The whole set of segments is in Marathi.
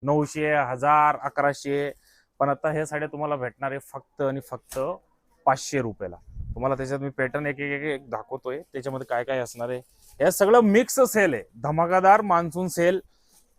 900, 1000, 1100, पण आता हे साड्या तुम्हाला भेटणार आहे फक्त आणि फक्त 500 रुपयाला. तुम्हाला त्याच्यात मी पॅटर्न एक एक एक दाखवतोय, त्याच्यामध्ये काय काय असणार आहे. हे सगळं मिक्स सेल आहे, धमाकादार मान्सून सेल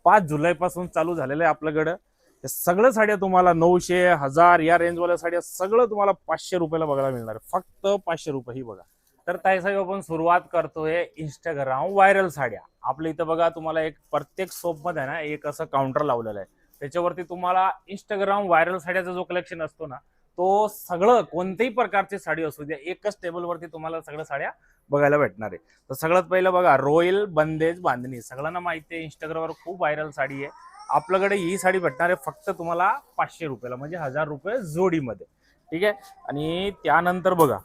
5 जुलै पासून चालू झालेलं आहे आपल्याकडं. हे सगळं साड्या तुम्हाला 900, 1000 या रेंजवाल्या साड्या सगळं तुम्हाला 500 रुपयाला बघायला मिळणार आहे, फक्त 500 रुपये. ही बघा. तर ताईसाहेब आपण सुरुवात करतोय इंस्टाग्राम व्हायरल साड्या. आपल्या इथं बघा तुम्हाला एक प्रत्येक शॉप मध्ये ना एक असं काउंटर लावलेलं आहे, त्याच्यावरती तुम्हाला इंस्टाग्राम व्हायरल साड्याचा जो कलेक्शन असतो ना, तो सगळं कोणत्याही प्रकारची साडी असू द्या एकच टेबलवरती तुम्हाला सगळ्या साड्या बघायला भेटणार आहे. तर सगळ्यात पहिलं बघा रॉयल बंदेज बांधणी, सगळ्यांना माहिती आहे इंस्टाग्रामवर खूप व्हायरल साडी आहे. आपल्याकडे ही साडी भेटणार आहे फक्त तुम्हाला 500 रुपयाला, म्हणजे 1000 रुपये जोडीमध्ये. ठीक आहे. आणि त्यानंतर बघा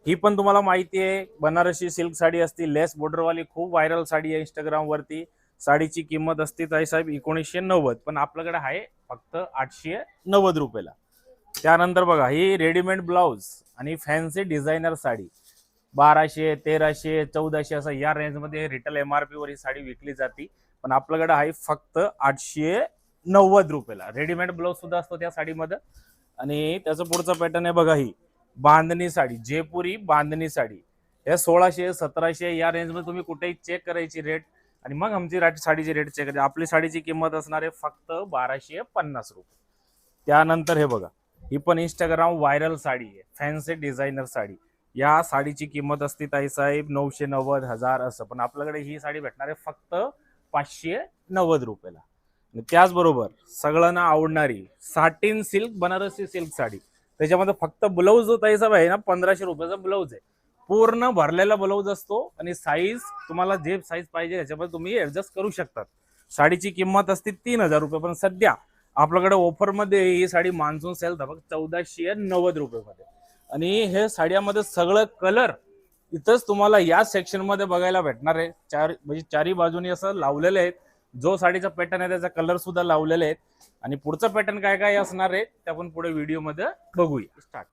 ही पण तुम्हाला माहिती आहे बनारसी सिल्क साडी असती, लेस बॉर्डरवाली खूप व्हायरल साडी आहे इंस्टाग्राम वरती. साडीची किंमत असते ताईसाहेब 1990, पण आपल्याकडे आहे फक्त 890 रुपयाला. त्यानंतर बघा ही रेडीमेड ब्लाउज आणि फॅन्सी डिझायनर साडी 1200, 1300, 1400 असं या रेंजमध्ये रिटेल MRP वर ही साडी विकली जाते, पण आपल्याकडे आहे फक्त 890 रुपयाला. रेडीमेड ब्लाउज सुद्धा असतो त्या साडीमध्ये. आणि त्याचं पुढचं पॅटर्न आहे बघा, ही बांधणी साडी, जयपुरी बांधणी साडी. हे 1600, 1700 या रेंजमध्ये तुम्ही कुठेही चेक करायची रेट, आणि मग आमची साडीची रेट चेक करायची. आपली साडीची किंमत असणार आहे फक्त 1250 रुपये. त्यानंतर हे बघा ही पण इंस्टाग्राम व्हायरल साडी आहे, फॅन्सी डिझायनर साडी. या साडीची किंमत असते ताईसाहेब 990, 1000 असं, पण आपल्याकडे ही साडी भेटणार आहे फक्त 590 रुपयाला. त्याचबरोबर सगळ्यांना आवडणारी satin silk Banarasi silk sari, त्याच्यामध्ये फक्त ब्लाऊज जो ताईसाहेब आहे ना 1500 रुपयाचा ब्लाऊज आहे. पूर्ण भरलेला ब्लाऊज असतो आणि साईज तुम्हाला जे साईज पाहिजे त्याच्यामध्ये तुम्ही ऍडजस्ट करू शकतात. साडीची किंमत असते 3000 रुपये, पण सध्या आपल्याकडे ऑफर मध्ये ही साडी मान्सून सेल फक्त 1490 रुपये मध्ये. आणि हे साड्यामध्ये सगळं कलर इथंच तुम्हाला या सेक्शन मध्ये बघायला भेटणार आहे. म्हणजे चारी बाजूनी असं लावलेले आहेत, जो साडीचा पॅटर्न आहे त्याचा कलर सुद्धा लावलेले आहेत. आणि पुढचं पॅटर्न काय काय असणार आहे ते आपण पुढे व्हिडिओ मध्ये बघूया. स्टार्ट.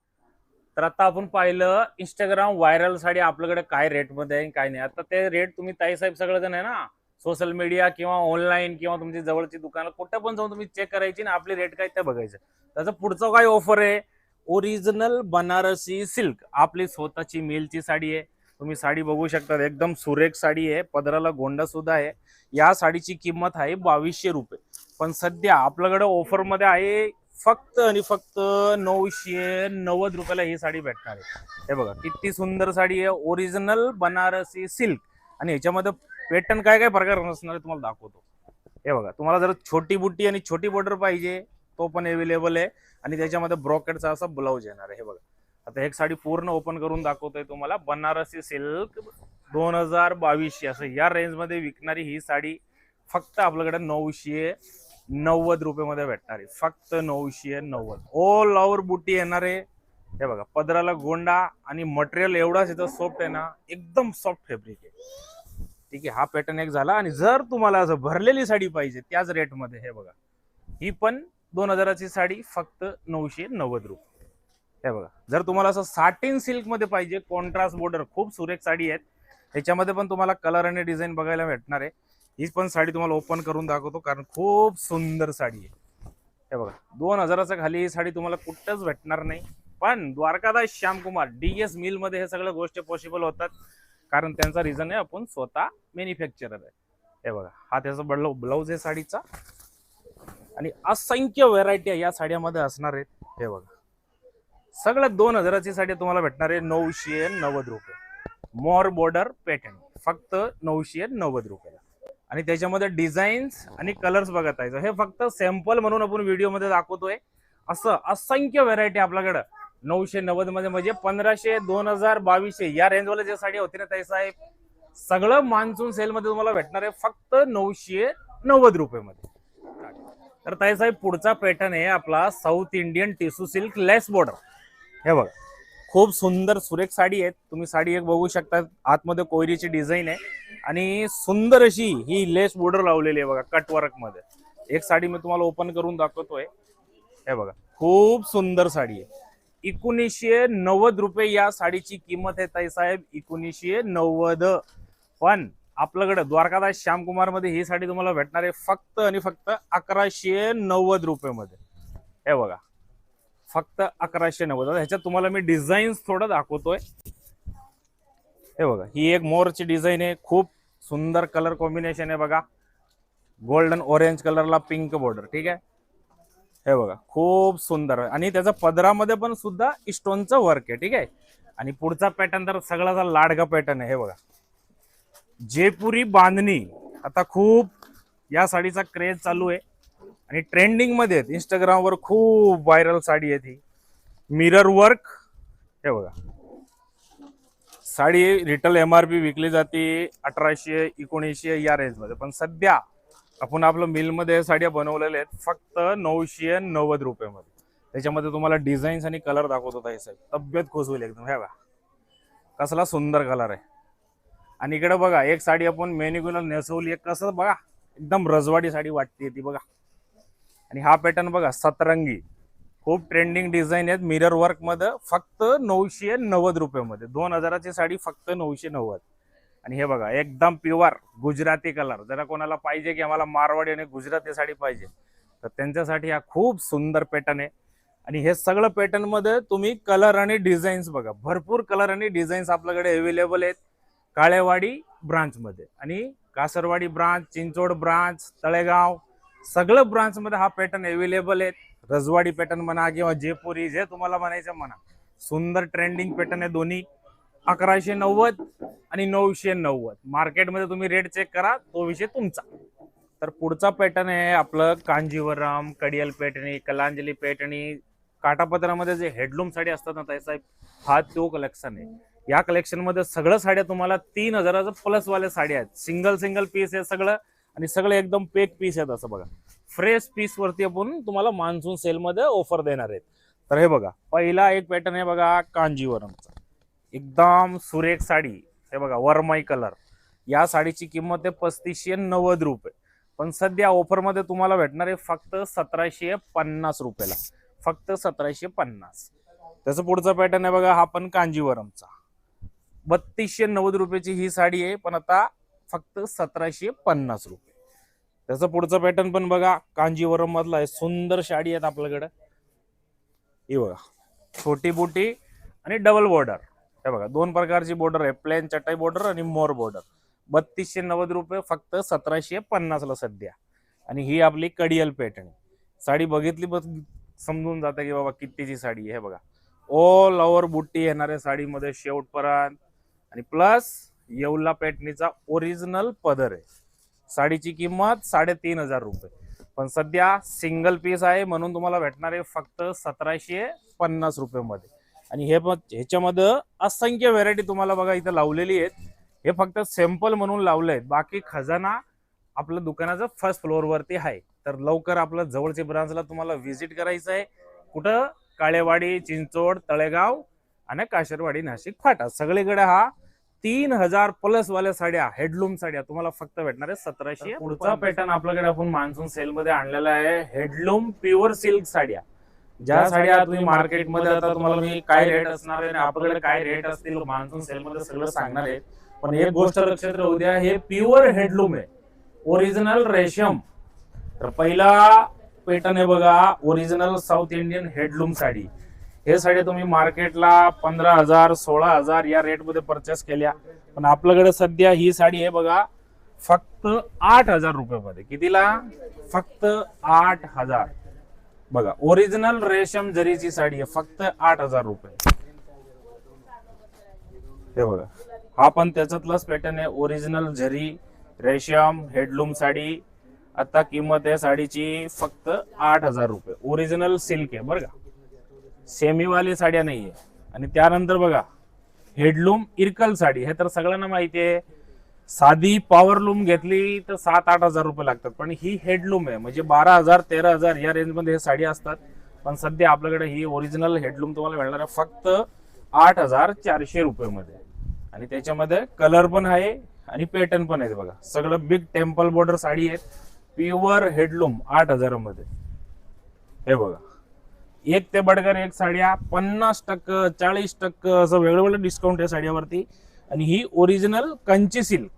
तर आता आपण पाहिलं इंस्टाग्राम व्हायरल साडी आपल्याकडे काय रेट मध्ये आहे काय नाही. आता ते रेट तुम्ही ताईसाहेब सगळेजण आहे ना सोशल मीडिया किंवा ऑनलाईन किंवा तुमची जवळची दुकान कुठे पण जाऊन तुम्ही चेक करायची ना आपली रेट काय ते बघायचं. त्याचं पुढचं काय ऑफर आहे, ओरिजिनल बनारसी सिल्क आपली स्वतःची मिलची साडी आहे. तुम्ही साडी बघू शकता, एकदम सुरेख साडी आहे, पदराला गोंडा सुद्धा आहे. या साडीची किंमत आहे 2200 रुपये, पण सध्या आपल्याकडे ऑफर मध्ये आहे फक्त आणि फक्त 990 रुपयाला ही साडी भेटणार आहे. हे बघा किती सुंदर साडी आहे, ओरिजिनल बनारसी सिल्क. आणि ह्याच्यामध्ये पॅटर्न काय काय प्रकार असणार तुम्हाला दाखवतो. हे बघा तुम्हाला जर छोटी बुट्टी आणि छोटी बॉर्डर पाहिजे तो पण अवेलेबल आहे, आणि त्याच्यामध्ये ब्रॉकेटचा असा ब्लाऊज येणार आहे. हे बघा आता एक साडी पूर्ण ओपन करून दाखवतोय तुम्हाला. बनारसी सिल्क 2022 असं या रेंज मध्ये विकणारी ही साडी फक्त आपल्याकडे 990 रुपये मध्ये भेटणार आहे, फक्त 990. ऑल ओव्हर बुट्टी येणार आहे. हे बघा पदराला गोंडा, आणि मटेरियल एवढाच इथं सॉफ्ट आहे ना, एकदम सॉफ्ट फॅब्रिक आहे. ठीक आहे, हा पॅटर्न एक झाला. आणि जर तुम्हाला असं भरलेली साडी पाहिजे त्याच रेट मध्ये, हे बघा ही पण 2000ची साडी फक्त 990 रुपये. हे बघा जर तुम्हाला असं साटिन सिल्क मध्ये पाहिजे, कॉन्ट्रास्ट बॉर्डर, खूप सुरेख साडी आहेत. ह्याच्यामध्ये पण तुम्हाला कलर आणि डिझाईन बघायला भेटणार आहे. ही पण साडी तुम्हाला ओपन करून दाखवतो कारण खूप सुंदर साडी आहे. हे बघा 2000च्या खाली ही साडी तुम्हाला कुठंच भेटणार नाही, पण द्वारकादास श्यामकुमार DS मिल मध्ये हे सगळ्या गोष्टी पॉसिबल होतात, कारण त्यांचा रिझन आहे आपण स्वतः मॅन्युफॅक्चरर आहे. हे बघा हा त्याचा ब्लाऊज आहे साडीचा, आणि असंख्य व्हरायटी या साड्यामध्ये असणार आहेत. हे बघा सगळ्या 2000ची साडी तुम्हाला भेटणार आहे 990 रुपये. मोर बॉर्डर पॅटर्न फक्त 990 रुपयाला. आणि त्याच्यामध्ये डिझाईन्स आणि कलर्स बघत आहे. हे फक्त सॅम्पल म्हणून आपण व्हिडिओ मध्ये दाखवतोय. असं असंख्य व्हरायटी आपल्याकडे 990 मध्ये, म्हणजे 1500, 2000, 2200 या रेंजवाले जे साडी होती ना ताई साहेब, सगळं मान्सून सेल मध्ये तुम्हाला भेटणार आहे फक्त 990 रुपये मध्ये. तर ताई साहेब पुढचा पॅटर्न आहे आपला साऊथ इंडियन टिश्यू सिल्क लेस बॉर्डर. हे बघा खूप सुंदर सुरेख साडी आहे. तुम्ही साडी एक बघू शकता, आतमध्ये कोयरीची डिझाईन आहे आणि सुंदर अशी ही लेस बॉर्डर लावलेली आहे बघा कटवर्क मध्ये. एक साडी मी तुम्हाला ओपन करून दाखवतोय. हे बघा खूप सुंदर साडी आहे. 1990 रुपये या साडीची किंमत आहे ताई साहेब, 1990. पण आपल्याकडे द्वारकादास श्यामकुमार मध्ये ही साडी तुम्हाला भेटणार आहे फक्त आणि फक्त 1190 रुपयामध्ये. हे बघा फक्त 1190. ह्याच्यात तुम्हाला मी डिझाईन्स थोडं दाखवतोय. हे बघा ही एक मोरची डिझाईन आहे, खूप सुंदर कलर कॉम्बिनेशन आहे बघा. गोल्डन ऑरेंज कलरला पिंक बॉर्डर. ठीक आहे, हे बघा खूप सुंदर आहे आणि त्याचा पदरामध्ये पण सुद्धा स्टोनचं वर्क आहे. ठीक आहे, आणि पुढचा पॅटर्न तर सगळ्याचा लाडका पॅटर्न आहे. हे बघा जयपुरी बांधणी, आता खूप या साडीचा क्रेज चालू आहे आणि ट्रेंडिंग मध्ये आहेत. इंस्टाग्रामवर खूप व्हायरल साडी आहे ती. Mirror work. हे बघा साडी रिटेल MRP विकली जाते 1800 1900 या रेंज मध्ये, पण सध्या आपण आपलं मिलमध्ये साड्या बनवलेल्या आहेत फक्त 990 रुपयामध्ये. त्याच्यामध्ये तुम्हाला डिझाईन्स आणि कलर दाखवत होता. हे साहेब तब्येत खुश होईल एकदम. हे बघा कसला सुंदर कलर आहे. आणि इकडे बघा एक साडी आपण मेन्युला नेसवली आहे, कसं बघा एकदम रजवाडी साडी वाटते ती बघा. आणि हा पॅटर्न बघा सतरंगी, खूप ट्रेंडिंग डिझाईन आहेत मिरर वर्क मध्ये फक्त 990 रुपयामध्ये. 2000ची साडी फक्त 990. आणि हे बघा एकदम प्युअर गुजराती कलर. जरा कोणाला पाहिजे की आम्हाला मारवाडी आणि गुजराती साडी पाहिजे तर त्यांच्यासाठी हा खूप सुंदर पॅटर्न आहे. आणि हे सगळं पॅटर्न मध्ये तुम्ही कलर आणि डिझाईन्स बघा, भरपूर कलर आणि डिझाईन्स आपल्याकडे अवेलेबल आहेत काळेवाडी ब्रांच मध्ये आणि कासरवाडी ब्रांच, चिंचोड ब्रांच, तळेगाव सगळं ब्रांच मध्ये हा पॅटर्न अवेलेबल आहे. रजवाडी पॅटर्न म्हणा किंवा जयपुरी जे तुम्हाला म्हणायचं म्हणा, सुंदर ट्रेंडिंग पॅटर्न आहे दोन्ही. 1190 आणि 990 मार्केटमध्ये तुम्ही रेट चेक करा, तो विषय तुमचा. तर पुढचा पॅटर्न आहे आपलं कांजीवरम, कडियल पैठणी, कलांजली पैठणी. काटापदरामध्ये जे हेडलूम साडी असतात ना ताई साहेब, हा तो कलेक्शन आहे. या कलेक्शन मध्ये सगळं साड्या तुम्हाला 3000 प्लस वाले साड्या आहेत. सिंगल पीस आहे सगळं आणि सगळे एकदम पेक पीस आहेत. असं बघा फ्रेश पीस वरती आपण तुम्हाला मान्सून सेल मध्ये ऑफर देणार आहेत. तर हे बघा पहिला एक पॅटर्न आहे बघा कांजीवरमचा, एकदम सुरेख साडी. हे बघा वरमाई कलर. या साडीची किंमत आहे 3590 रुपये, पण सध्या ऑफर मध्ये तुम्हाला भेटणार आहे फक्त 1750 रुपयाला. फक्त 1750. त्याचं पुढचा पॅटर्न आहे बघा हा पण कांजीवरमचा. 3290 रुपयाची ही साडी आहे, पण आता फक्त 1750 रुपये. त्याचं पुढचं पॅटर्न पण बघा कांजीवरम मधला आहे. सुंदर साडी आहेत आपल्याकडे. ही बघा छोटी बुटी आणि डबल बॉर्डर. हे बघा दोन प्रकारची बॉर्डर आहे, प्लेन चटाई बॉर्डर आणि मोर बॉर्डर. 3290 रुपये फक्त 1750 ला सध्या. आणि ही आपली कडियल पॅटर्न साडी बघितली बस समजून जाते की बाबा कितीची साडी आहे. हे बघा ऑल ओव्हर बुट्टी येणार आहे साडीमध्ये शेवटपर्यंत आणि प्लस येवला पॅटर्नचा ओरिजिनल पदर आहे. साडीची किंमत 3500 रुपये, पण सध्या सिंगल पीस आहे म्हणून तुम्हाला भेटणार आहे फक्त 1750 रुपयामध्ये. आणि हे ह्याच्यामध्ये असंख्य व्हेरायटी तुम्हाला बघा इथं लावलेली आहेत. हे फक्त सॅम्पल म्हणून लावले आहेत, बाकी खजाना आपल्या दुकानाचं फर्स्ट फ्लोअर वरती आहे. तर लवकर आपल्या जवळच्या ब्रांचला तुम्हाला व्हिजिट करायचं आहे. कुठं? काळेवाडी, चिंचोड, तळेगाव आणि काशरवाडी, नाशिक फाटा सगळीकडे हा 3000 प्लस वाल्या साड्या, हेडलूम साड्या तुम्हाला फक्त भेटणार आहे 1700. पुढचा पॅटर्न आपल्याकडे आपण मान्सून सेल मध्ये आणलेला आहे हेडलूम प्युअर सिल्क साड्या. ज्या साड्या तुम्ही मार्केटमध्ये आता तुम्हाला मी काय रेट असणार आहे आणि आपल्याकडे काय रेट असतील मान्सून सेल मध्ये सगळं सांगणार आहे. पण एक गोष्ट लक्षात राहू द्या, हे प्युअर हेडलूम आहे, ओरिजिनल रेशम. तर पहिला पॅटर्न आहे बघा ओरिजिनल साऊथ इंडियन हेडलूम साडी. हे साडी तुम्ही मार्केटला 15000 16000 या रेट मध्ये परचेस केल्या, पण आपल्याकडे सध्या ही साडी आहे बघा फक्त 8000 रुपयामध्ये. कितीला? फक्त 8000. बघा ओरिजिनल रेशम जरीची साडी आहे फक्त 8000 रुपये. हे बघा हा पण त्याच्यातलाच पॅटर्न आहे, ओरिजिनल जरी रेशम हेडलूम साडी. आता किंमत आहे साडीची फक्त 8000 रुपये. ओरिजिनल सिल्क आहे बरं का, सेमी वाली साड्या नाहीये. आणि त्यानंतर बघा हेडलूम इरकल साडी. हे तर सगळ्यांना माहिती आहे, साधी पॉवर लूम घेतली तर 7-8 हजार रुपये लागतात, पण ही हेडलूम आहे म्हणजे 12000 13000 या रेंज मध्ये हे साडी असतात. पण सध्या आपल्याकडे ही ओरिजिनल हेडलूम तुम्हाला मिळणार आहे फक्त 8400 रुपये मध्ये. आणि त्याच्यामध्ये कलर पण आहे आणि पॅटर्न पण आहे बघा. सगळं बिग टेम्पल बॉर्डर साडी आहे, प्युअर हेडलूम 8000 मध्ये. हे बघा एक ते बडकर एक साड्या 50% 40% असं वेगवेगळं डिस्काउंट आहे साड्यावरती. आणि ही ओरिजिनल कंची सिल्क.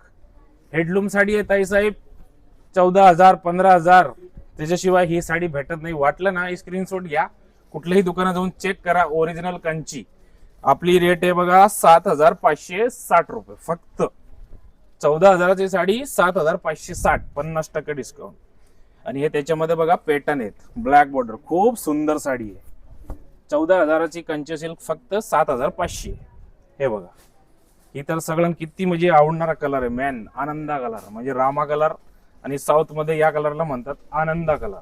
हेडलूम साडी आहे ताईसाहेब, 14,000 15,000, त्याच्याशिवाय ही साडी भेटत नाही. वाटलं ना स्क्रीनशॉट घ्या, कुठल्याही दुकानात जाऊन चेक करा. ओरिजिनल कंची. आपली रेट आहे बघा 7,560 रुपये फक्त. 14,000ची साडी 7,560, 50% डिस्काउंट. आणि हे त्याच्यामध्ये बघा पॅटर्न आहेत, ब्लॅक बॉर्डर, खूप सुंदर साडी आहे. 14,000ची कंची सिल्क फक्त 7,500. हे बघा, ही तर सगळ्यांना किती म्हणजे आवडणारा कलर आहे. मॅन आनंदा कलर म्हणजे रामा कलर, आणि साऊथ मध्ये या कलरला म्हणतात आनंदा कलर.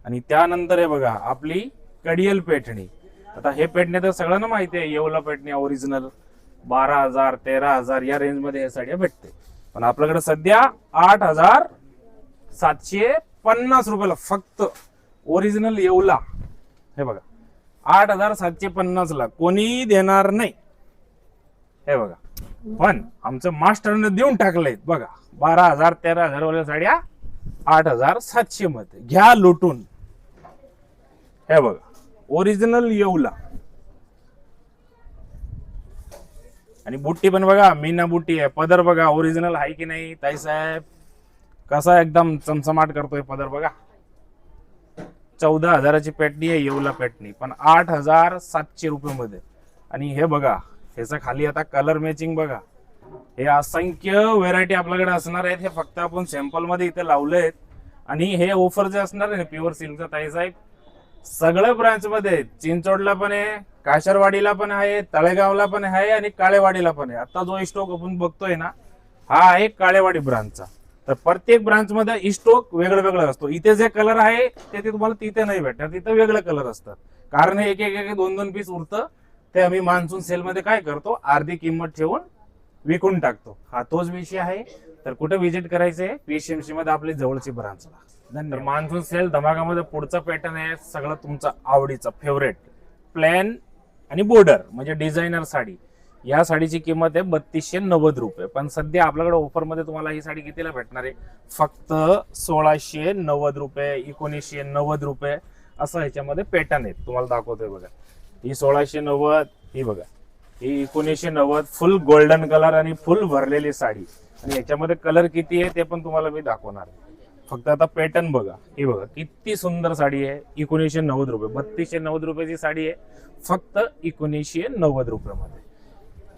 आणि त्यानंतर हे बघा आपली कडियल पेठणी. आता हे पेठणी तर सगळ्यांना माहिती आहे, येवला पेठणी ओरिजिनल 12,000 13,000 या रेंज मध्ये हे साड्या भेटते. पण आपल्याकडे सध्या 8,750 रुपयाला फक्त ओरिजिनल येवला. हे बघा 8,750 ला कोणी देणार नाही. हे बघा, पण आमचं मास्टरने देऊन टाकलंय बघा. 12,000 13,000 वाल्या साड्या 8,700 मध्ये घ्या लुटून. हे बघा ओरिजिनल येवला. आणि बुट्टी पण बघा, मीना बुट्टी आहे. पदर बघा ओरिजिनल आहे की नाही ताईसाहेब, कसा एकदम चमचमाट करतोय पदर बघा. 14,000ची पेटणी आहे येवला पेटणी, पण 8,700 रुपये मध्ये. आणि हे बघा ह्याचा खाली आता कलर मॅचिंग बघा. हे असंख्य व्हेरायटी आपल्याकडे असणार आहेत. हे फक्त आपण सॅम्पल मध्ये इथे लावले आहेत. आणि हे ऑफर जे असणार आहे प्युअर सिल्कचा ताईसाहेब, सगळ्या ब्रांच मध्ये, चिंचोडला पण आहे, काशरवाडीला पण आहे, तळेगावला पण आहे, आणि काळेवाडीला पण आहे. आता जो स्टॉक आपण बघतोय ना, हा आहे काळेवाडी ब्रांचचा. तर प्रत्येक ब्रांच मध्ये स्टॉक वेगळं वेगळं असतो. इथे जे कलर आहे ते तुम्हाला तिथे नाही भेटणार, तिथे वेगळे कलर असतात. कारण एक एक एक 2-2 पीस उरतं, ते आम्ही मान्सून सेल मध्ये काय करतो, अर्धी किंमत ठेवून विकून टाकतो. हा तोच विषय आहे. तर कुठे व्हिजिट करायचंय, पीएसएमसी मध्ये आपली जवळची ब्रांचला. तर मान्सून सेल धमाकामध्ये पुढचा पॅटर्न आहे सगळं तुमचा आवडीचा फेवरेट, प्लॅन आणि बॉर्डर म्हणजे डिझायनर साडी. या साडीची किंमत आहे 3,290 रुपये. पण सध्या आपल्याकडे ऑफर मध्ये तुम्हाला ही साडी कितीला भेटणार आहे, फक्त 1,690 रुपये, 1,990 रुपये असं ह्याच्यामध्ये पॅटर्न आहे. तुम्हाला दाखवतोय बघा, ही 1,690, ही बघा ही 1,990, फुल गोल्डन कलर आणि फुल भरलेली साडी. आणि याच्यामध्ये कलर किती आहे ते पण तुम्हाला मी दाखवणार आहे. फक्त आता पॅटर्न बघा, ही बघा किती सुंदर साडी आहे. 1,990 रुपये, 3,290 रुपयाची साडी आहे फक्त 1,990 रुपयामध्ये.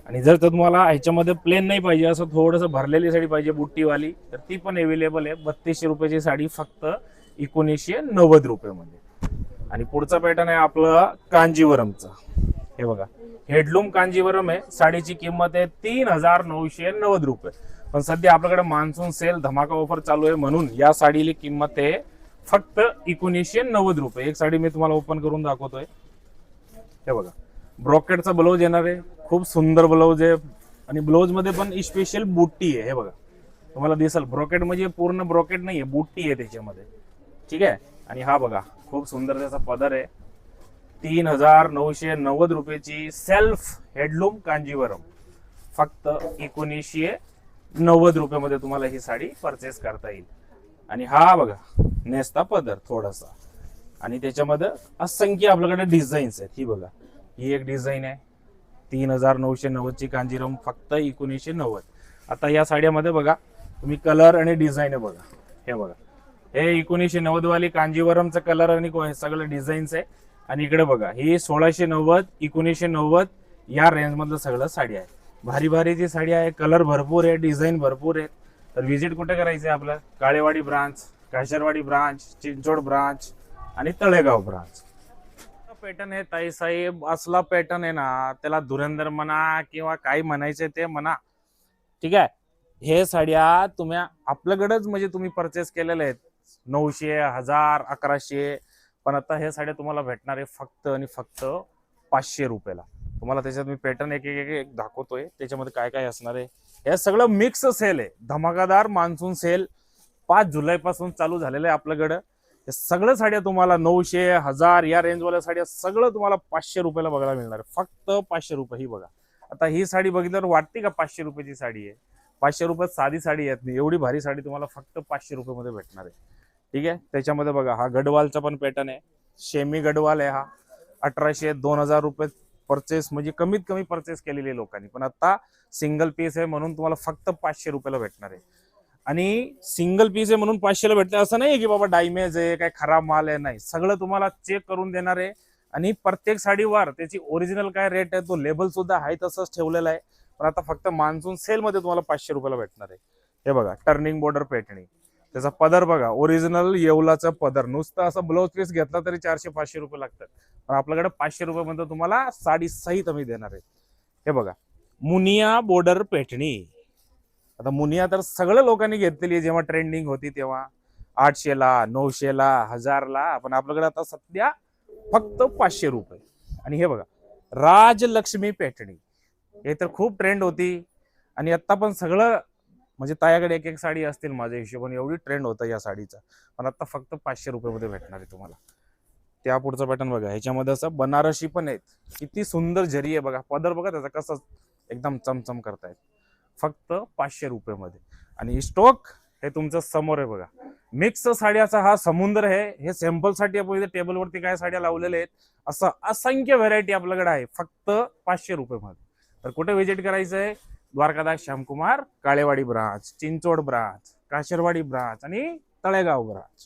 आणि जर तुम्हाला ह्याच्यामध्ये प्लेन नाही पाहिजे, असं थोडंसं भरलेली साडी पाहिजे बुट्टीवाली, तर ती पण अवेलेबल आहे. 3,200 रुपयाची साडी फक्त 1,990 रुपयामध्ये. आणि पुढचा पॅटर्न आहे आपलं कांजीवरमचा. हे बघा हेडलूम कांजीवरम आहे. साडीची किंमत आहे 3,990 रुपये. पण सध्या आपल्याकडे मान्सून सेल धमाका ऑफर चालू आहे, म्हणून या साडीची किंमत आहे फक्त 1,990 रुपये. एक साडी मी तुम्हाला ओपन करून दाखवतोय. हे बघा ब्रॉकेटचा ब्लाऊज येणार आहे, खूप सुंदर ब्लाऊज आहे. आणि ब्लाऊज मध्ये पण स्पेशल बुट्टी आहे. हे बघा तुम्हाला दिसल, ब्रॉकेट म्हणजे पूर्ण ब्रॉकेट नाहीये, बुट्टी आहे त्याच्यामध्ये. ठीक आहे. आणि हा बघा खूप सुंदर त्याचा पदर आहे. 3,990 रुपयाची सेल्फ हेडलूम कांजीवरम फक्त 1,990 रुपयामध्ये तुम्हाला ही साडी परचेस करता येईल. आणि हा बघा नेसता पदर थोडासा, आणि त्याच्यामध्ये असंख्य आपल्याकडे डिझाईन्स आहेत. ही बघा ही एक डिझाईन आहे 3,990 ची कांजीवरम फक्त 1,990. आता या साड्यामध्ये बघा तुम्ही कलर आणि डिझाईन आहे बघा. हे बघा हे 1,990 वाली कांजीवरमचा कलर आणि सगळं डिझाईन्स आहे. आणि इकडे बघा ही 1,690 1,990 या रेंज मधलं सगळं साडी आहे. भारी भारीची साडी आहे, कलर भरपूर आहे, डिझाईन भरपूर आहे. तर व्हिजिट कुठे करायचं आहे आपलं, Kalewadi branch, Kasarwadi branch, Chinchod branch आणि तळेगाव ब्रांच. पॅटर्न आहे ताईसाहेब, असला पॅटर्न आहे ना, त्याला धुरंधर म्हणा किंवा काही म्हणायचं ते म्हणा. ठीक आहे. हे साड्या तुम्ही आपल्याकडेच म्हणजे तुम्ही परचेस केलेल्या आहेत 900 1000 1100. पण आता हे साड्या तुम्हाला भेटणार आहे फक्त आणि फक्त 500 रुपयाला. तुम्हाला त्याच्यात मी पॅटर्न एक एक एक दाखवतोय, त्याच्यामध्ये काय काय असणार आहे. हे सगळं मिक्स सेल आहे, धमाकादार मान्सून सेल 5 जुलै पासून चालू झालेलं आहे आपल्याकडं. हे सगळं साड्या तुम्हाला 900 1000 या रेंजवाल्या साड्या सगळं तुम्हाला 500 रुपयाला बघायला मिळणार आहे, फक्त 500 रुपये. ही बघा आता ही साडी बघितल्यावर वाटते का 500 रुपयाची साडी आहे. 500 रुपयात साधी साडी येत नाही, एवढी भारी साडी तुम्हाला फक्त 500 रुपयामध्ये भेटणार आहे. ठीक आहे. त्याच्यामध्ये बघा हा गडवालचा पण पॅटर्न आहे, शेमी गडवाल आहे. हा 1,800 2,000 रुपये परचेस म्हणजे कमीत कमी परचेस केलेली लोकांनी, पण आता सिंगल पीस आहे म्हणून तुम्हाला फक्त 500 रुपयाला भेटणार आहे. आणि सिंगल पीस आहे म्हणून 500 ला भेटते असं नाही की बाबा डायमेज आहे काय खराब माल आहे, नाही, सगळं तुम्हाला चेक करून देणार आहे. आणि प्रत्येक साडीवर त्याची ओरिजिनल काय रेट आहे तो लेबल सुद्धा आहे तसंच ठेवलेला आहे. पण आता फक्त मान्सून सेल मध्ये तुम्हाला 500 रुपयाला भेटणार आहे. हे बघा टर्निंग बॉर्डर पैठणी, त्याचा पदर बघा ओरिजिनल येवलाचा पदर, नुसतं असं ब्लाउज पीस घेतला तरी 400-500 रुपये लागतात, पण आपल्याकडे 500 रुपयामध्ये तुम्हाला साडी सहित आम्ही देणार आहे. हे बघा मुनिया बॉर्डर पैठणी. आता मुनिया तर सगळं लोकांनी घेतलेली आहे जेव्हा ट्रेंडिंग होती तेव्हा, 800ला 900ला 1000ला, पण आपल्याकडे आता सध्या फक्त 500 रुपये. आणि हे बघा राजलक्ष्मी पैठणी, हे तर खूप ट्रेंड होती आणि आता पण सगळं म्हणजे तायाकडे एक एक साडी असतील माझ्या हिशोबाने, एवढी ट्रेंड होतं या साडीचा, पण आता फक्त 500 रुपयामध्ये भेटणार आहे तुम्हाला. त्या पुढचा पॅटर्न बघा, ह्याच्यामध्ये असं बनारसी पण आहेत, किती सुंदर जरी आहे बघा, पदर बघा त्याचा कसं एकदम चमचम करतायत, फक्त 500 रुपयामध्ये. आणि स्टॉक हे तुमचं समोर आहे बघा, मिक्स साड्याचा हा समुद्र आहे. हे सॅम्पल साठी आपण इथे टेबलवरती काय साड्या लावलेल्या आहेत, असं असंख्य व्हरायटी आपल्याकडे आहे फक्त 500 रुपयामध्ये. तर कुठे व्हिजिट करायचं आहे, Dwarkadas Shyamkumar Kalewadi branch, Chinchod branch, Kasarwadi branch आणि तळेगाव ब्रांच.